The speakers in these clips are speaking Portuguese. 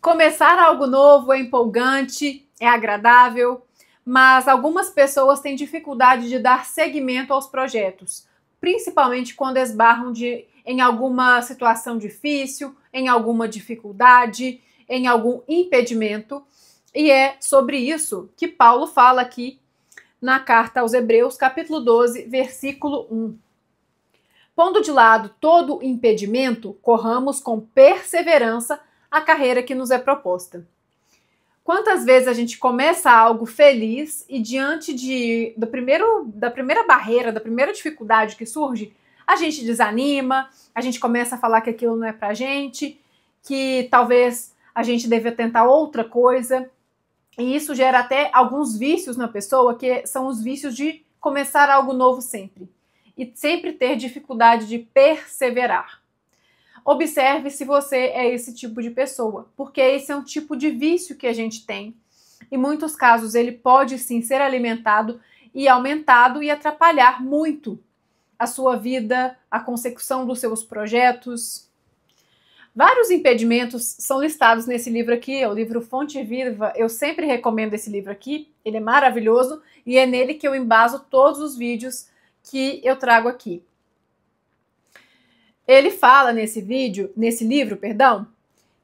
Começar algo novo é empolgante, é agradável, mas algumas pessoas têm dificuldade de dar seguimento aos projetos, principalmente quando esbarram em alguma situação difícil, em alguma dificuldade, em algum impedimento. E é sobre isso que Paulo fala aqui na carta aos Hebreus, capítulo 12, versículo 1. Pondo de lado todo impedimento, corramos com perseverança a carreira que nos é proposta. Quantas vezes a gente começa algo feliz e diante da primeira barreira, da primeira dificuldade que surge, a gente desanima, a gente começa a falar que aquilo não é pra gente, que talvez a gente deva tentar outra coisa. E isso gera até alguns vícios na pessoa, que são os vícios de começar algo novo sempre. E sempre ter dificuldade de perseverar. Observe se você é esse tipo de pessoa, porque esse é um tipo de vício que a gente tem. Em muitos casos ele pode sim ser alimentado e aumentado e atrapalhar muito a sua vida, a consecução dos seus projetos. Vários impedimentos são listados nesse livro aqui, é o livro Fonte Viva. Eu sempre recomendo esse livro aqui, ele é maravilhoso e é nele que eu embaso todos os vídeos que eu trago aqui. Ele fala nesse livro,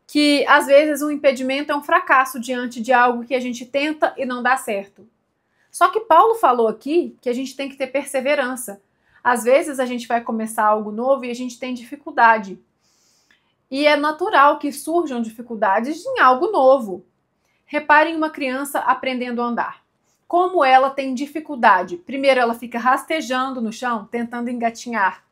que às vezes um impedimento é um fracasso diante de algo que a gente tenta e não dá certo. Só que Paulo falou aqui que a gente tem que ter perseverança. Às vezes a gente vai começar algo novo e a gente tem dificuldade. E é natural que surjam dificuldades em algo novo. Reparem uma criança aprendendo a andar. Como ela tem dificuldade. Primeiro ela fica rastejando no chão, tentando engatinhar.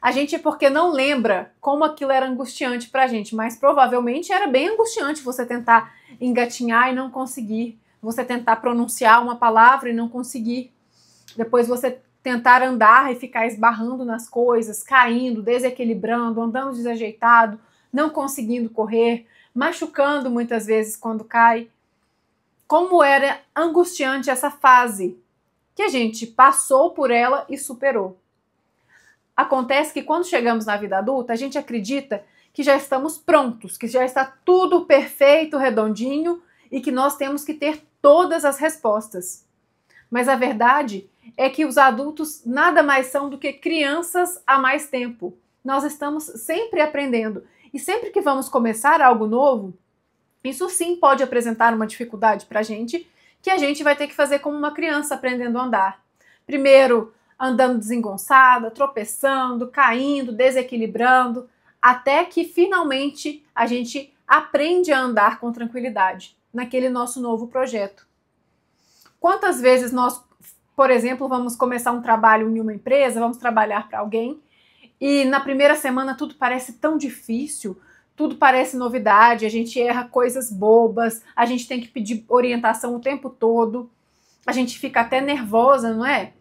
A gente, porque não lembra como aquilo era angustiante pra gente, mas provavelmente era bem angustiante você tentar engatinhar e não conseguir. Você tentar pronunciar uma palavra e não conseguir. Depois você tentar andar e ficar esbarrando nas coisas, caindo, desequilibrando, andando desajeitado, não conseguindo correr, machucando muitas vezes quando cai. Como era angustiante essa fase, que a gente passou por ela e superou. Acontece que quando chegamos na vida adulta, a gente acredita que já estamos prontos, que já está tudo perfeito, redondinho e que nós temos que ter todas as respostas. Mas a verdade é que os adultos nada mais são do que crianças há mais tempo. Nós estamos sempre aprendendo e sempre que vamos começar algo novo, isso sim pode apresentar uma dificuldade para a gente, que a gente vai ter que fazer como uma criança aprendendo a andar. Primeiro, andando desengonçada, tropeçando, caindo, desequilibrando, até que finalmente a gente aprende a andar com tranquilidade naquele nosso novo projeto. Quantas vezes nós, por exemplo, vamos começar um trabalho em uma empresa, vamos trabalhar para alguém e na primeira semana tudo parece tão difícil, tudo parece novidade, a gente erra coisas bobas, a gente tem que pedir orientação o tempo todo, a gente fica até nervosa, não é?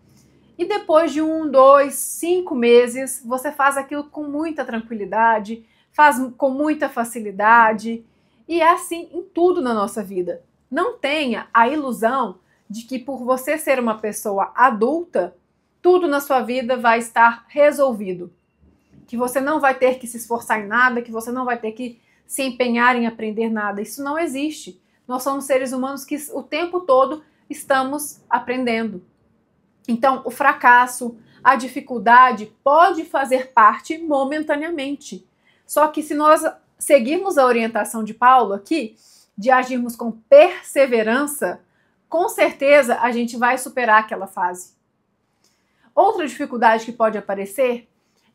E depois de 1, 2, 5 meses, você faz aquilo com muita tranquilidade, faz com muita facilidade. E é assim em tudo na nossa vida. Não tenha a ilusão de que por você ser uma pessoa adulta, tudo na sua vida vai estar resolvido. Que você não vai ter que se esforçar em nada, que você não vai ter que se empenhar em aprender nada. Isso não existe. Nós somos seres humanos que o tempo todo estamos aprendendo. Então, o fracasso, a dificuldade pode fazer parte momentaneamente. Só que se nós seguirmos a orientação de Paulo aqui, de agirmos com perseverança, com certeza a gente vai superar aquela fase. Outra dificuldade que pode aparecer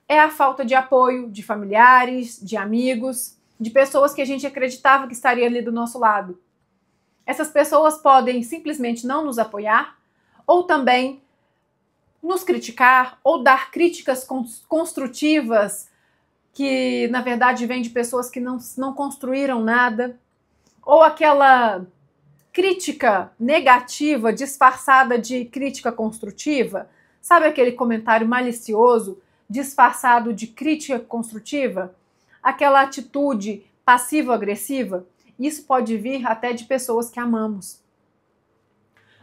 é a falta de apoio de familiares, de amigos, de pessoas que a gente acreditava que estaria ali do nosso lado. Essas pessoas podem simplesmente não nos apoiar ou também nos criticar ou dar críticas construtivas que, na verdade, vêm de pessoas que não construíram nada, ou aquela crítica negativa disfarçada de crítica construtiva, sabe aquele comentário malicioso disfarçado de crítica construtiva? Aquela atitude passivo-agressiva? Isso pode vir até de pessoas que amamos.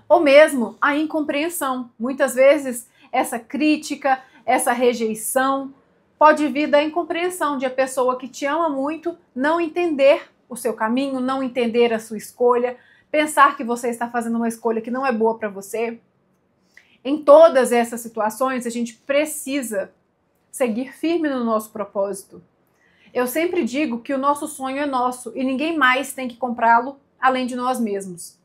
Ou mesmo a incompreensão. Muitas vezes essa crítica, essa rejeição pode vir da incompreensão de a pessoa que te ama muito não entender o seu caminho, não entender a sua escolha, pensar que você está fazendo uma escolha que não é boa para você. Em todas essas situações, a gente precisa seguir firme no nosso propósito. Eu sempre digo que o nosso sonho é nosso e ninguém mais tem que comprá-lo além de nós mesmos.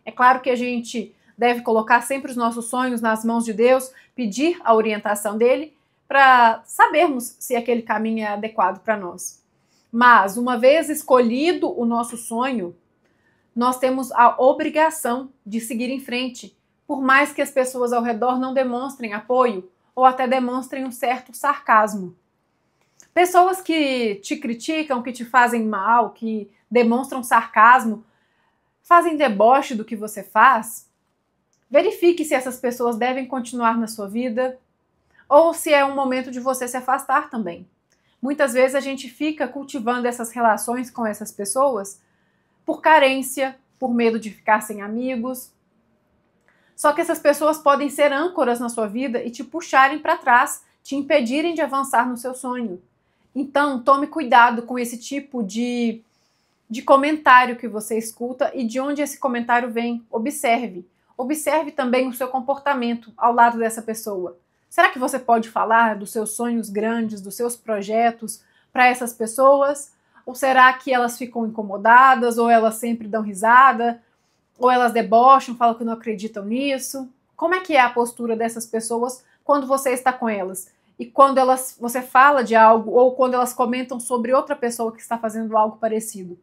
É claro que a gente deve colocar sempre os nossos sonhos nas mãos de Deus, pedir a orientação dele para sabermos se aquele caminho é adequado para nós. Mas, uma vez escolhido o nosso sonho, nós temos a obrigação de seguir em frente, por mais que as pessoas ao redor não demonstrem apoio ou até demonstrem um certo sarcasmo. Pessoas que te criticam, que te fazem mal, que demonstram sarcasmo, fazem deboche do que você faz, verifique se essas pessoas devem continuar na sua vida ou se é um momento de você se afastar também. Muitas vezes a gente fica cultivando essas relações com essas pessoas por carência, por medo de ficar sem amigos. Só que essas pessoas podem ser âncoras na sua vida e te puxarem para trás, te impedirem de avançar no seu sonho. Então, tome cuidado com esse tipo de comentário que você escuta e de onde esse comentário vem. Observe. Observe também o seu comportamento ao lado dessa pessoa. Será que você pode falar dos seus sonhos grandes, dos seus projetos para essas pessoas? Ou será que elas ficam incomodadas, ou elas sempre dão risada, ou elas debocham, falam que não acreditam nisso? Como é que é a postura dessas pessoas quando você está com elas? E quando você fala de algo, ou quando elas comentam sobre outra pessoa que está fazendo algo parecido?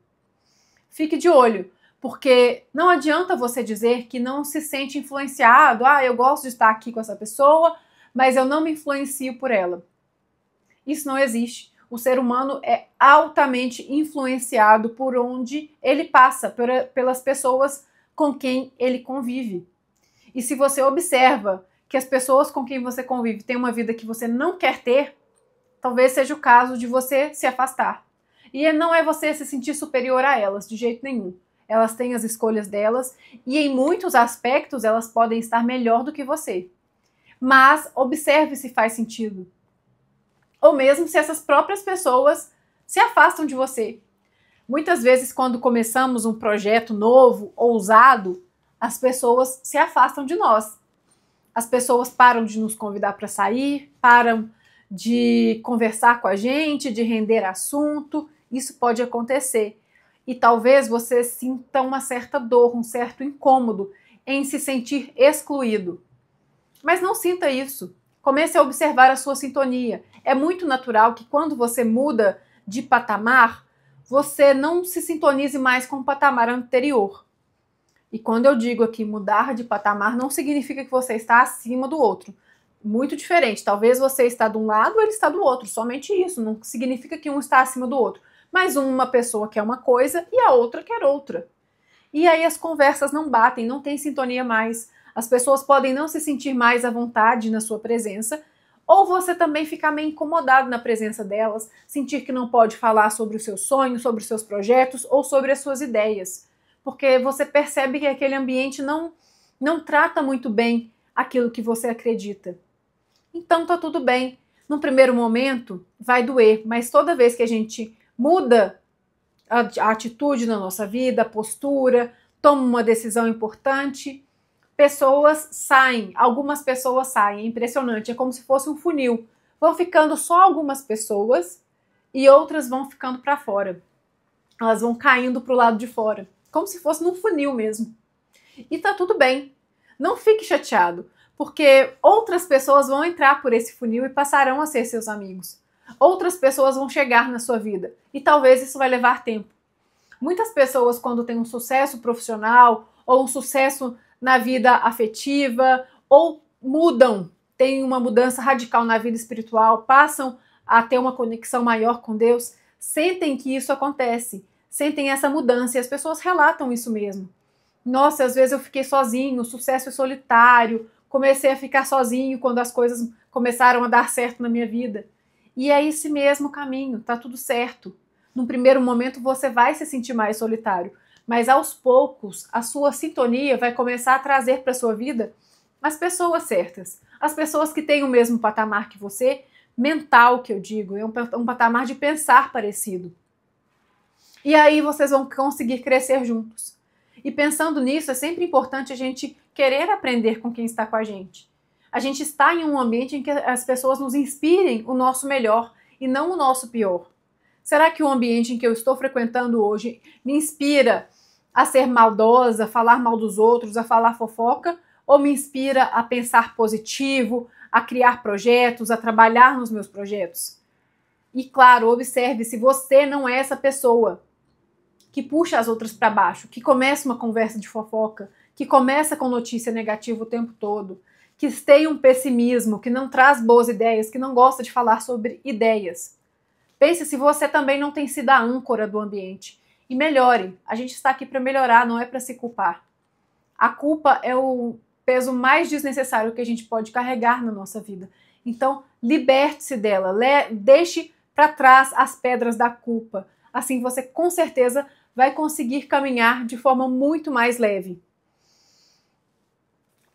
Fique de olho, porque não adianta você dizer que não se sente influenciado. Eu gosto de estar aqui com essa pessoa, mas eu não me influencio por ela. Isso não existe. O ser humano é altamente influenciado por onde ele passa, pelas pessoas com quem ele convive. E se você observa que as pessoas com quem você convive têm uma vida que você não quer ter, talvez seja o caso de você se afastar. E não é você se sentir superior a elas, de jeito nenhum. Elas têm as escolhas delas e em muitos aspectos elas podem estar melhor do que você. Mas observe se faz sentido. Ou mesmo se essas próprias pessoas se afastam de você. Muitas vezes, quando começamos um projeto novo, ousado, as pessoas se afastam de nós. As pessoas param de nos convidar para sair, param de conversar com a gente, de render assunto. Isso pode acontecer. E talvez você sinta uma certa dor, um certo incômodo em se sentir excluído. Mas não sinta isso. Comece a observar a sua sintonia. É muito natural que quando você muda de patamar, você não se sintonize mais com o patamar anterior. E quando eu digo aqui mudar de patamar, não significa que você está acima do outro. Muito diferente. Talvez você está de um lado ou ele está do outro. Somente isso. Não significa que um está acima do outro. Mas uma pessoa quer uma coisa e a outra quer outra. E aí as conversas não batem, não tem sintonia mais. As pessoas podem não se sentir mais à vontade na sua presença, ou você também ficar meio incomodado na presença delas, sentir que não pode falar sobre os seus sonhos, sobre os seus projetos ou sobre as suas ideias. Porque você percebe que aquele ambiente não trata muito bem aquilo que você acredita. Então tá tudo bem. No primeiro momento vai doer, mas toda vez que a gente muda a atitude na nossa vida, a postura, toma uma decisão importante, pessoas saem, algumas pessoas saem, é impressionante, é como se fosse um funil. Vão ficando só algumas pessoas e outras vão ficando para fora. Elas vão caindo para o lado de fora, como se fosse num funil mesmo. E tá tudo bem, não fique chateado, porque outras pessoas vão entrar por esse funil e passarão a ser seus amigos. Outras pessoas vão chegar na sua vida e talvez isso vai levar tempo. Muitas pessoas, quando têm um sucesso profissional ou um sucesso na vida afetiva, ou mudam, têm uma mudança radical na vida espiritual, passam a ter uma conexão maior com Deus, sentem que isso acontece, sentem essa mudança e as pessoas relatam isso mesmo. Nossa, às vezes eu fiquei sozinho, sucesso é solitário, comecei a ficar sozinho quando as coisas começaram a dar certo na minha vida. E é esse mesmo caminho, tá tudo certo. Num primeiro momento você vai se sentir mais solitário, mas aos poucos a sua sintonia vai começar a trazer para a sua vida as pessoas certas, as pessoas que têm o mesmo patamar que você, mental que eu digo, é um patamar de pensar parecido. E aí vocês vão conseguir crescer juntos. E pensando nisso, é sempre importante a gente querer aprender com quem está com a gente. A gente está em um ambiente em que as pessoas nos inspirem o nosso melhor e não o nosso pior. Será que o ambiente em que eu estou frequentando hoje me inspira a ser maldosa, a falar mal dos outros, a falar fofoca? Ou me inspira a pensar positivo, a criar projetos, a trabalhar nos meus projetos? E claro, observe se você não é essa pessoa que puxa as outras para baixo, que começa uma conversa de fofoca, que começa com notícia negativa o tempo todo, que tem um pessimismo, que não traz boas ideias, que não gosta de falar sobre ideias. Pense se você também não tem sido a âncora do ambiente. E melhore. A gente está aqui para melhorar, não é para se culpar. A culpa é o peso mais desnecessário que a gente pode carregar na nossa vida. Então, liberte-se dela, deixe para trás as pedras da culpa. Assim você com certeza vai conseguir caminhar de forma muito mais leve.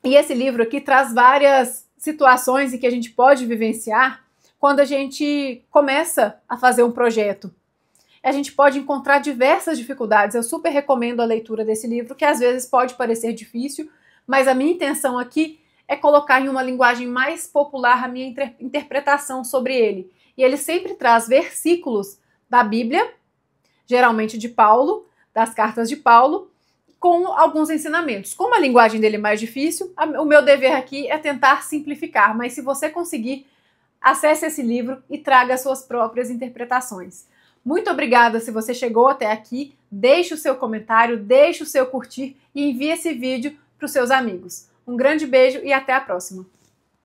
E esse livro aqui traz várias situações em que a gente pode vivenciar quando a gente começa a fazer um projeto. A gente pode encontrar diversas dificuldades. Eu super recomendo a leitura desse livro, que às vezes pode parecer difícil, mas a minha intenção aqui é colocar em uma linguagem mais popular a minha interpretação sobre ele. E ele sempre traz versículos da Bíblia, geralmente de Paulo, das cartas de Paulo, com alguns ensinamentos. Como a linguagem dele é mais difícil, o meu dever aqui é tentar simplificar, mas se você conseguir, acesse esse livro e traga as suas próprias interpretações. Muito obrigada se você chegou até aqui, deixe o seu comentário, deixe o seu curtir e envie esse vídeo para os seus amigos. Um grande beijo e até a próxima!